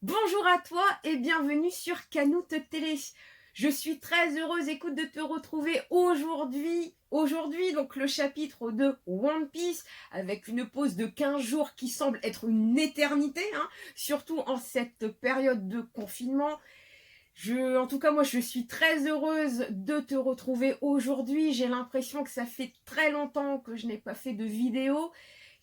Bonjour à toi et bienvenue sur Canoute Télé. Je suis très heureuse, écoute, de te retrouver aujourd'hui. Aujourd'hui, donc le chapitre de One Piece, avec une pause de 15 jours qui semble être une éternité, surtout en cette période de confinement. En tout cas, moi, je suis très heureuse de te retrouver aujourd'hui. J'ai l'impression que ça fait très longtemps que je n'ai pas fait de vidéo.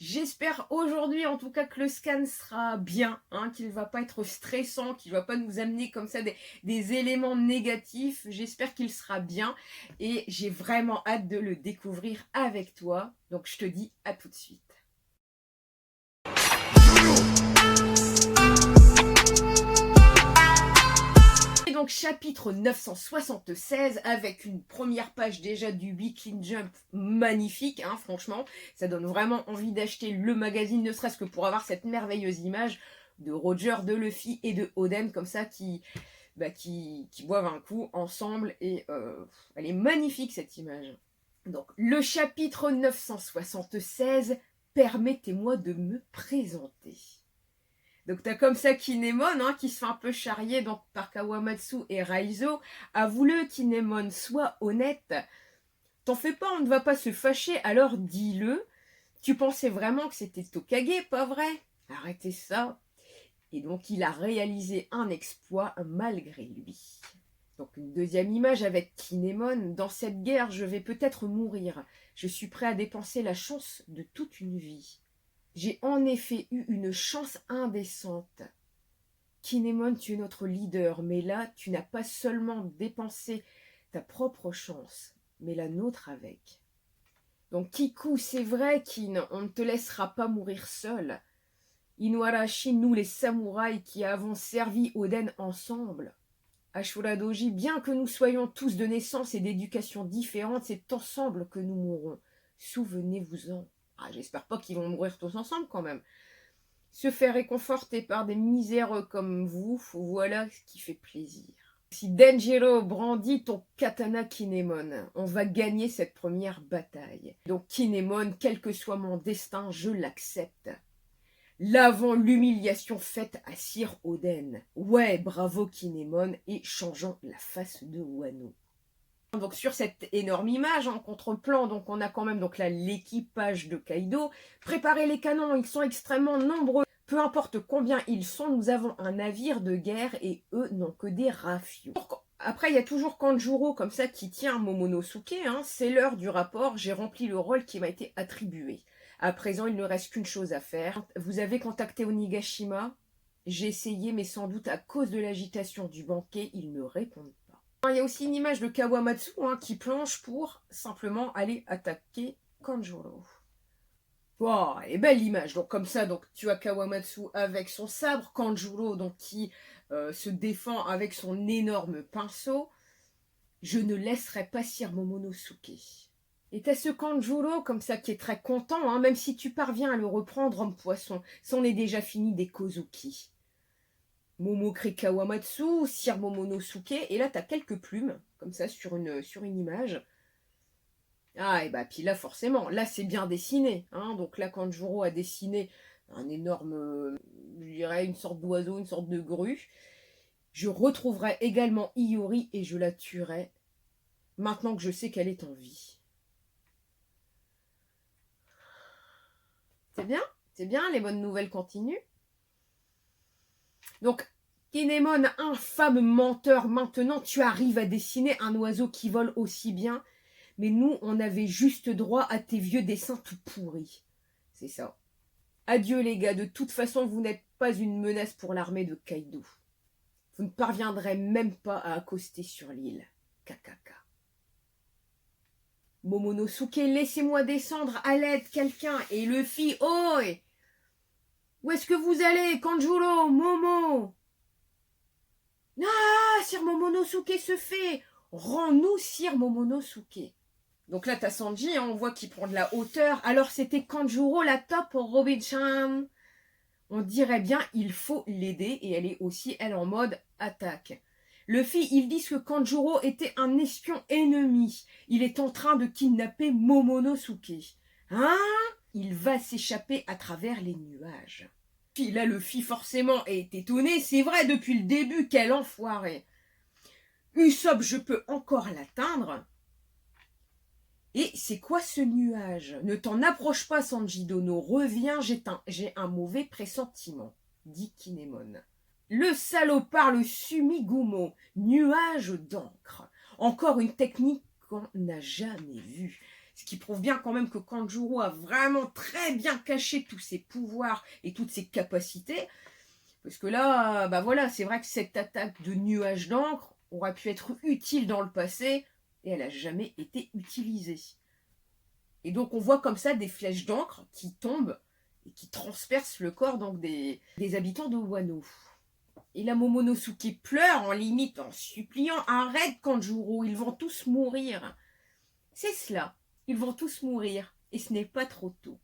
J'espère aujourd'hui, en tout cas, que le scan sera bien, qu'il ne va pas être stressant, qu'il ne va pas nous amener comme ça des éléments négatifs. J'espère qu'il sera bien et j'ai vraiment hâte de le découvrir avec toi. Donc, je te dis à tout de suite. Et donc chapitre 976 avec une première page déjà du Weekly Jump magnifique, franchement, ça donne vraiment envie d'acheter le magazine, ne serait-ce que pour avoir cette merveilleuse image de Roger, de Luffy et de Oden comme ça qui boivent un coup ensemble et elle est magnifique cette image. Donc le chapitre 976, permettez-moi de me présenter. Donc t'as comme ça Kinemon qui se fait un peu charrier donc, par Kawamatsu et Raizo. Avoue-le, Kinemon, sois honnête. T'en fais pas, on ne va pas se fâcher, alors dis-le. Tu pensais vraiment que c'était Tokage, pas vrai? Arrêtez ça. Et donc il a réalisé un exploit malgré lui. Donc une deuxième image avec Kinemon. Dans cette guerre, je vais peut-être mourir. Je suis prêt à dépenser la chance de toute une vie. J'ai en effet eu une chance indécente. Kinemon, tu es notre leader, mais là, tu n'as pas seulement dépensé ta propre chance, mais la nôtre avec. Donc Kiku, c'est vrai, Kin, on ne te laissera pas mourir seul. Inuarashi, nous les samouraïs qui avons servi Oden ensemble. Ashura Doji, bien que nous soyons tous de naissance et d'éducation différentes, c'est ensemble que nous mourrons. Souvenez-vous-en. J'espère pas qu'ils vont mourir tous ensemble quand même. Se faire réconforter par des miséreux comme vous, voilà ce qui fait plaisir. Si Denjiro brandit ton katana Kinemon, on va gagner cette première bataille. Donc Kinemon, quel que soit mon destin, je l'accepte. Lavons l'humiliation faite à Sir Oden. Ouais, bravo Kinemon, et changeons la face de Wano. Donc sur cette énorme image en contre-plan, donc on a quand même donc là l'équipage de Kaido. Préparez les canons, ils sont extrêmement nombreux. Peu importe combien ils sont, nous avons un navire de guerre et eux n'ont que des rafiaux. Après, il y a toujours Kanjuro comme ça qui tient Momonosuke. C'est l'heure du rapport, j'ai rempli le rôle qui m'a été attribué. À présent, il ne reste qu'une chose à faire. Vous avez contacté Onigashima? J'ai essayé, mais sans doute à cause de l'agitation du banquet, il ne répond pas. Il y a aussi une image de Kawamatsu qui planche pour simplement aller attaquer Kanjuro. Wow, et belle l'image. Donc comme ça, donc tu as Kawamatsu avec son sabre, Kanjuro donc qui se défend avec son énorme pinceau. Je ne laisserai pas Sir Momonosuke. Et t'as ce Kanjuro comme ça qui est très content, même si tu parviens à le reprendre homme poisson. C'en est déjà fini des Kozuki. Momokri Kawamatsu, Sir Momonosuke, et là t'as quelques plumes, comme ça sur une image. Et bah puis là forcément, là c'est bien dessiné, donc là Kanjuro a dessiné un énorme, je dirais une sorte d'oiseau, une sorte de grue. Je retrouverai également Iori et je la tuerai, maintenant que je sais qu'elle est en vie. C'est bien, les bonnes nouvelles continuent. Donc, Kinemon, infâme menteur, maintenant tu arrives à dessiner un oiseau qui vole aussi bien. Mais nous, on avait juste droit à tes vieux dessins tout pourris. C'est ça. Adieu les gars, de toute façon, vous n'êtes pas une menace pour l'armée de Kaido. Vous ne parviendrez même pas à accoster sur l'île. Kakaka. Momonosuke, laissez-moi descendre, à l'aide, quelqu'un. Et Luffy, oi! Où est-ce que vous allez, Kanjuro, Momo? Sir Momonosuke se fait. Rends-nous Sir Momonosuke. Donc là, t'as Sanji, on voit qu'il prend de la hauteur. Alors, c'était Kanjuro la top pour Robin-chan. On dirait bien, il faut l'aider. Et elle est aussi, elle, en mode attaque. Luffy, ils disent que Kanjuro était un espion ennemi. Il est en train de kidnapper Momonosuke. Il va s'échapper à travers les nuages. Puis là, Luffy, forcément, est étonné. C'est vrai, depuis le début, quel enfoiré. Usopp, je peux encore l'atteindre. Et c'est quoi ce nuage? Ne t'en approche pas, Sanji Dono. Reviens, j'ai un mauvais pressentiment, dit Kinemon. Le salopard, le Sumigumo, nuage d'encre. Encore une technique qu'on n'a jamais vue. Ce qui prouve bien quand même que Kanjuro a vraiment très bien caché tous ses pouvoirs et toutes ses capacités. Parce que là, bah voilà, c'est vrai que cette attaque de nuage d'encre aurait pu être utile dans le passé et elle n'a jamais été utilisée. Et donc on voit comme ça des flèches d'encre qui tombent et qui transpercent le corps donc des habitants de Wano. Et la Momonosuke pleure en limite en suppliant « Arrête Kanjuro, ils vont tous mourir !» C'est cela, ils vont tous mourir et ce n'est pas trop tôt.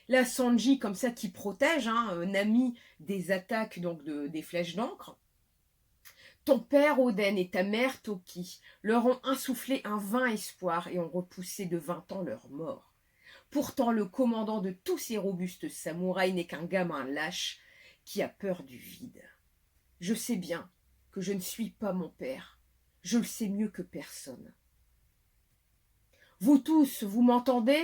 Là, Sanji, comme ça, qui protège Nami des attaques donc des flèches d'encre. Ton père, Oden, et ta mère, Toki, leur ont insufflé un vain espoir et ont repoussé de 20 ans leur mort. Pourtant, le commandant de tous ces robustes samouraïs n'est qu'un gamin lâche qui a peur du vide. Je sais bien que je ne suis pas mon père. Je le sais mieux que personne. Vous tous, vous m'entendez,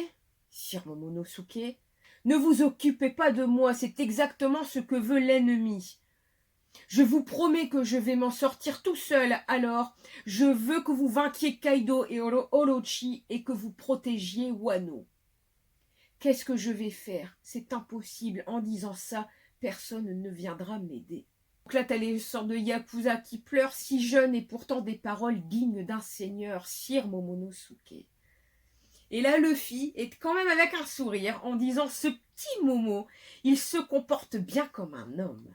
Sir Momonosuke? Ne vous occupez pas de moi, c'est exactement ce que veut l'ennemi. Je vous promets que je vais m'en sortir tout seul, alors je veux que vous vainquiez Kaido et Orochi et que vous protégiez Wano. Qu'est-ce que je vais faire? C'est impossible, en disant ça, personne ne viendra m'aider. Donc là, t'as les sortes de Yakuza qui pleurent, si jeunes et pourtant des paroles dignes d'un seigneur, Sir Momonosuke. Et là, Luffy est quand même avec un sourire en disant « Ce petit Momo, il se comporte bien comme un homme. »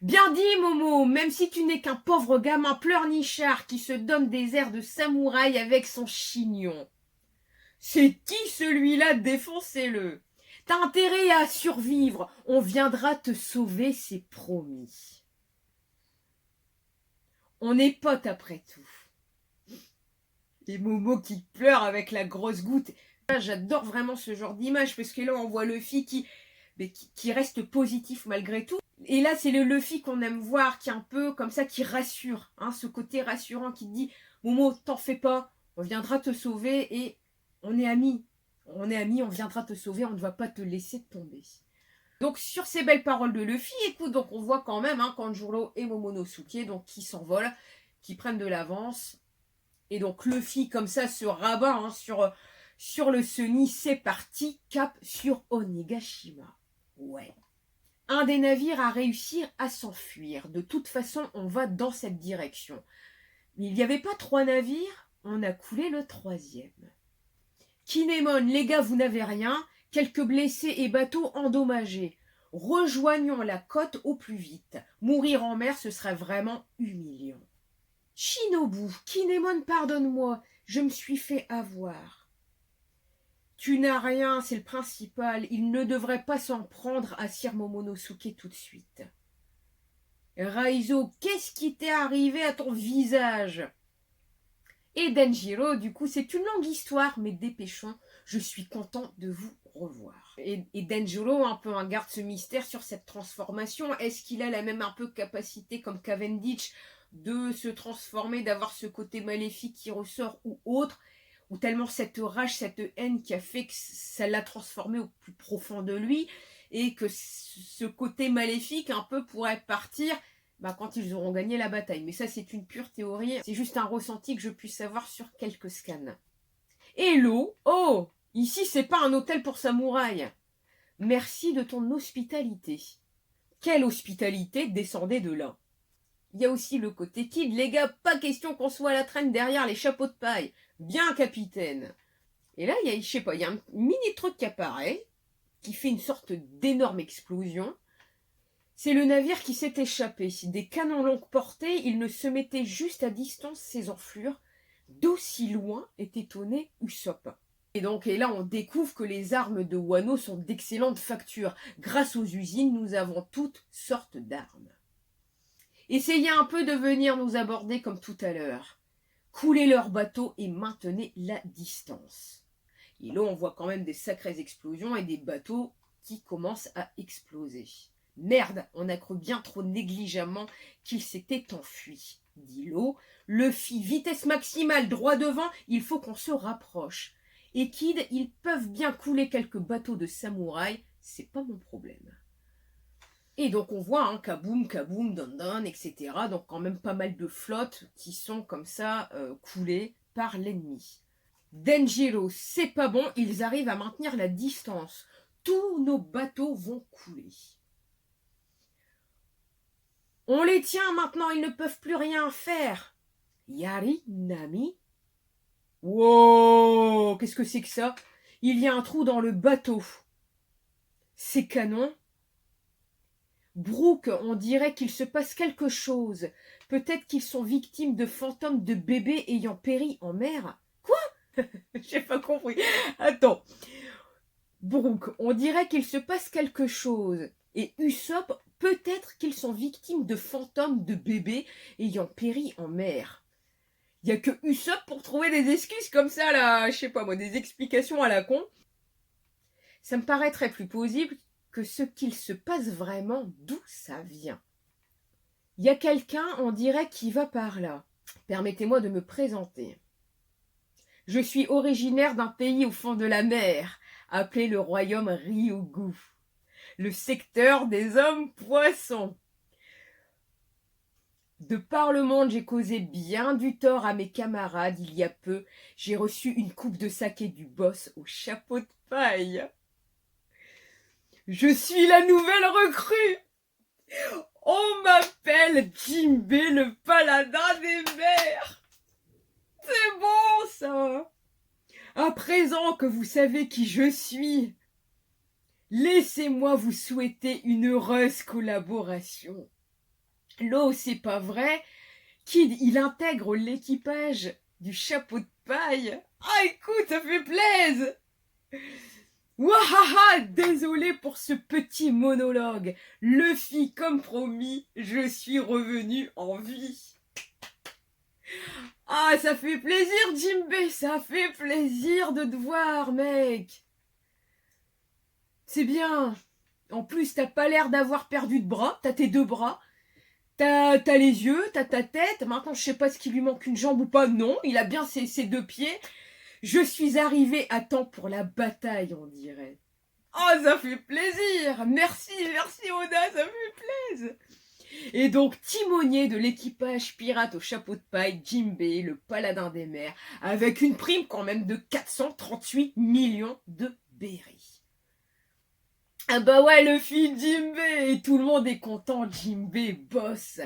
Bien dit, Momo, même si tu n'es qu'un pauvre gamin pleurnichard qui se donne des airs de samouraï avec son chignon. C'est qui celui-là? Défoncez-le. T'as intérêt à survivre, on viendra te sauver, c'est promis. On est potes après tout. Et Momo qui pleure avec la grosse goutte. J'adore vraiment ce genre d'image parce que là on voit Luffy qui reste positif malgré tout. Et là c'est le Luffy qu'on aime voir qui est un peu comme ça, qui rassure, ce côté rassurant qui te dit Momo, t'en fais pas, on viendra te sauver et on est amis. On est amis, on viendra te sauver, on ne va pas te laisser tomber. Donc sur ces belles paroles de Luffy, écoute, donc on voit quand même Kanjuro et Momonosuke donc qui s'envolent, qui prennent de l'avance. Et donc Luffy comme ça se rabat sur le Sunny, c'est parti, cap sur Onigashima. Ouais. Un des navires a réussi à s'enfuir. De toute façon, on va dans cette direction. Mais il n'y avait pas 3 navires, on a coulé le 3e. Kinemon, les gars, vous n'avez rien. Quelques blessés et bateaux endommagés. Rejoignons la côte au plus vite. Mourir en mer, ce serait vraiment humiliant. Shinobu, Kinemon, pardonne-moi, je me suis fait avoir. Tu n'as rien, c'est le principal. Il ne devrait pas s'en prendre à Sir Momonosuke tout de suite. Raizo, qu'est-ce qui t'est arrivé à ton visage? Et Denjiro, du coup, c'est une longue histoire, mais dépêchons, je suis content de vous revoir. Et Denjiro, un peu garde ce mystère sur cette transformation. Est-ce qu'il a la même un peu capacité comme Cavendish de se transformer, d'avoir ce côté maléfique qui ressort ou autre, ou tellement cette rage, cette haine qui a fait que ça l'a transformé au plus profond de lui, et que ce côté maléfique un peu pourrait partir quand ils auront gagné la bataille. Mais ça, c'est une pure théorie, c'est juste un ressenti que je puisse avoir sur quelques scans. Hello, oh, ici c'est pas un hôtel pour samouraï. Merci de ton hospitalité. Quelle hospitalité descendait de là? Il y a aussi le côté kid. Les gars, pas question qu'on soit à la traîne derrière les chapeaux de paille. Bien, capitaine. Et là, il y a un mini truc qui apparaît, qui fait une sorte d'énorme explosion. C'est le navire qui s'est échappé. Des canons longue portée, il ne se mettait juste à distance ses enflures. D'aussi loin est étonné Usopp. Et là, on découvre que les armes de Wano sont d'excellente facture. Grâce aux usines, nous avons toutes sortes d'armes. Essayez un peu de venir nous aborder comme tout à l'heure. Coulez leur bateau et maintenez la distance. Et là, on voit quand même des sacrées explosions et des bateaux qui commence à exploser. Merde, on a cru bien trop négligemment qu'il s'était enfui, dit l'eau. Luffy, vitesse maximale, droit devant, il faut qu'on se rapproche. Et Kid, ils peuvent bien couler quelques bateaux de samouraï, c'est pas mon problème. Et donc on voit, hein, kaboum, kaboum, don don, etc. Donc quand même pas mal de flottes qui sont comme ça coulées par l'ennemi. Denjiro, c'est pas bon, ils arrivent à maintenir la distance. Tous nos bateaux vont couler. On les tient maintenant, ils ne peuvent plus rien faire. Yari, Nami. Wow, qu'est-ce que c'est que ça? Il y a un trou dans le bateau. C'est canon. Brook, on dirait qu'il se passe quelque chose. Peut-être qu'ils sont victimes de fantômes de bébés ayant péri en mer. Quoi? J'ai pas compris. Attends. Brook, on dirait qu'il se passe quelque chose. Et Usopp, peut-être qu'ils sont victimes de fantômes de bébés ayant péri en mer. Il n'y a que Usopp pour trouver des excuses comme ça, là, je sais pas moi, des explications à la con. Ça me paraîtrait plus plausible que ce qu'il se passe vraiment, d'où ça vient. Il y a quelqu'un, on dirait, qui va par là. Permettez-moi de me présenter. Je suis originaire d'un pays au fond de la mer, appelé le royaume Ryugu, le secteur des hommes poissons. De par le monde, j'ai causé bien du tort à mes camarades il y a peu. J'ai reçu une coupe de saké du boss au chapeau de paille. Je suis la nouvelle recrue. On m'appelle Jinbei le paladin des mers. C'est bon ça. À présent que vous savez qui je suis, laissez-moi vous souhaiter une heureuse collaboration. L'eau, c'est pas vrai. Kid, il intègre l'équipage du chapeau de paille. Ah, écoute, ça fait plaisir. Wahaha, désolé pour ce petit monologue. Luffy, comme promis, je suis revenu en vie. Ah, ça fait plaisir, Jinbei, ça fait plaisir de te voir, mec. C'est bien. En plus, t'as pas l'air d'avoir perdu de bras, t'as tes 2 bras. T'as les yeux, t'as ta tête. Maintenant, je sais pas ce qu'il lui manque, une jambe ou pas. Non, il a bien ses 2 pieds. Je suis arrivé à temps pour la bataille, on dirait. Oh, ça fait plaisir. Merci Oda, ça fait plaisir. Et donc, timonier de l'équipage pirate au chapeau de paille, Jinbei, le paladin des mers, avec une prime quand même de 438 millions de berries. Ah bah ouais, le fils Jinbei, et tout le monde est content, Jinbei boss.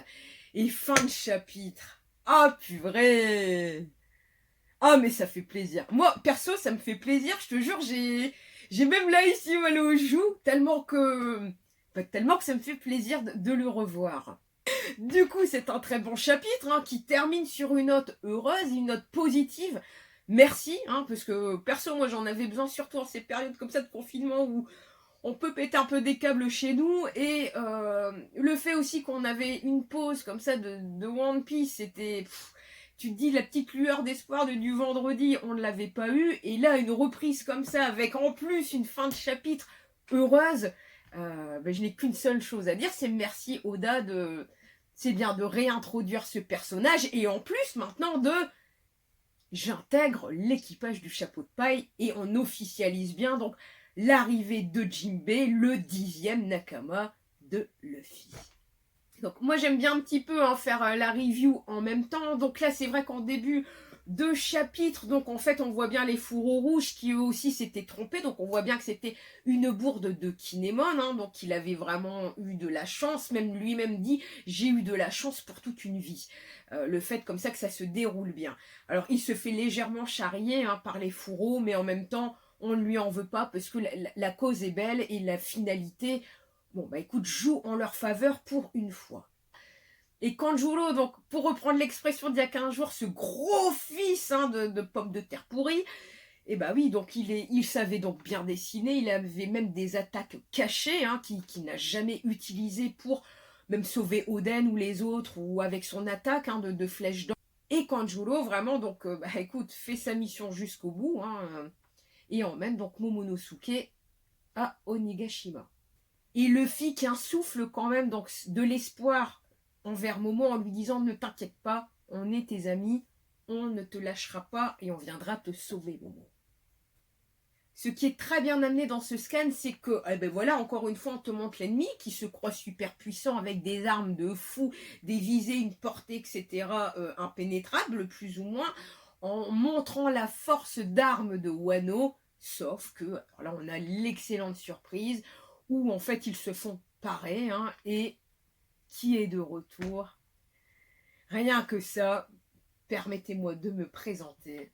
Et fin de chapitre. Ah purée. Ah mais ça fait plaisir. Moi, perso, ça me fait plaisir, je te jure, j'ai même là ici mal aux joues, tellement que ça me fait plaisir de le revoir. Du coup, c'est un très bon chapitre hein, qui termine sur une note heureuse, une note positive. Merci, hein, parce que perso, moi j'en avais besoin, surtout en ces périodes comme ça de confinement où on peut péter un peu des câbles chez nous. Et le fait aussi qu'on avait une pause comme ça de One Piece, c'était... Tu te dis, la petite lueur d'espoir du vendredi, on ne l'avait pas eu. Et là, une reprise comme ça, avec en plus une fin de chapitre heureuse, je n'ai qu'une seule chose à dire, c'est merci Oda de... C'est bien de réintroduire ce personnage. Et en plus, maintenant, j'intègre l'équipage du chapeau de paille et on officialise bien donc l'arrivée de Jinbei, le 10e Nakama de Luffy. Donc moi j'aime bien un petit peu faire la review en même temps. Donc là c'est vrai qu'en début de chapitre, donc en fait on voit bien les fourreaux rouges qui eux aussi s'étaient trompés. Donc on voit bien que c'était une bourde de Kinemon, hein, donc il avait vraiment eu de la chance. Même lui-même dit j'ai eu de la chance pour toute une vie. Le fait comme ça que ça se déroule bien. Alors il se fait légèrement charrier hein, par les fourreaux, mais en même temps on ne lui en veut pas parce que la cause est belle et la finalité... Bon, bah écoute, joue en leur faveur pour une fois. Et Kanjuro, donc, pour reprendre l'expression d'il y a 15 jours, ce gros fils hein, de pommes de terre pourries, et bah oui, donc il savait donc bien dessiner, il avait même des attaques cachées hein, qu'il n'a jamais utilisées pour même sauver Oden ou les autres, ou avec son attaque hein, de flèches d'or. Et Kanjuro, vraiment, donc, écoute, fait sa mission jusqu'au bout, hein, et emmène donc Momonosuke à Onigashima. Et le fit qu'un souffle quand même donc, de l'espoir envers Momo en lui disant « Ne t'inquiète pas, on est tes amis, on ne te lâchera pas et on viendra te sauver, Momo. » Ce qui est très bien amené dans ce scan, c'est que, eh ben voilà, encore une fois, on te montre l'ennemi qui se croit super puissant avec des armes de fou, des visées, une portée, etc., impénétrables, plus ou moins, en montrant la force d'armes de Wano, sauf que, alors là, on a l'excellente surprise, où en fait, ils se font parer, hein, et qui est de retour? Rien que ça, permettez-moi de me présenter.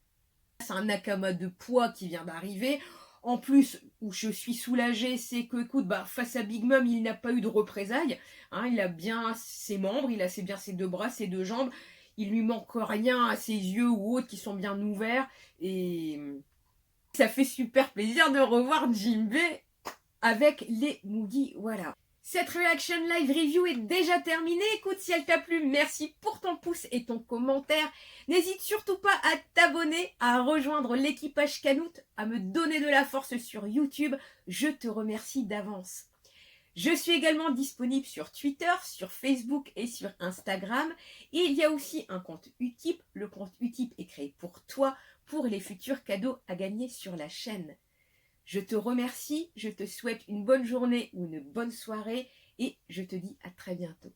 C'est un Nakama de poids qui vient d'arriver. En plus, où je suis soulagée, c'est que, écoute, face à Big Mom, il n'a pas eu de représailles. Hein, il a bien ses membres, il a bien ses 2 bras, ses 2 jambes. Il lui manque rien à ses yeux ou autres qui sont bien ouverts. Et ça fait super plaisir de revoir Jinbe avec les Mugi. Voilà. Cette reaction live review est déjà terminée. Écoute, si elle t'a plu, merci pour ton pouce et ton commentaire. N'hésite surtout pas à t'abonner, à rejoindre l'équipage Canoute, à me donner de la force sur YouTube. Je te remercie d'avance. Je suis également disponible sur Twitter, sur Facebook et sur Instagram. Et il y a aussi un compte Utip. Le compte Utip est créé pour toi, pour les futurs cadeaux à gagner sur la chaîne. Je te remercie, je te souhaite une bonne journée ou une bonne soirée et je te dis à très bientôt.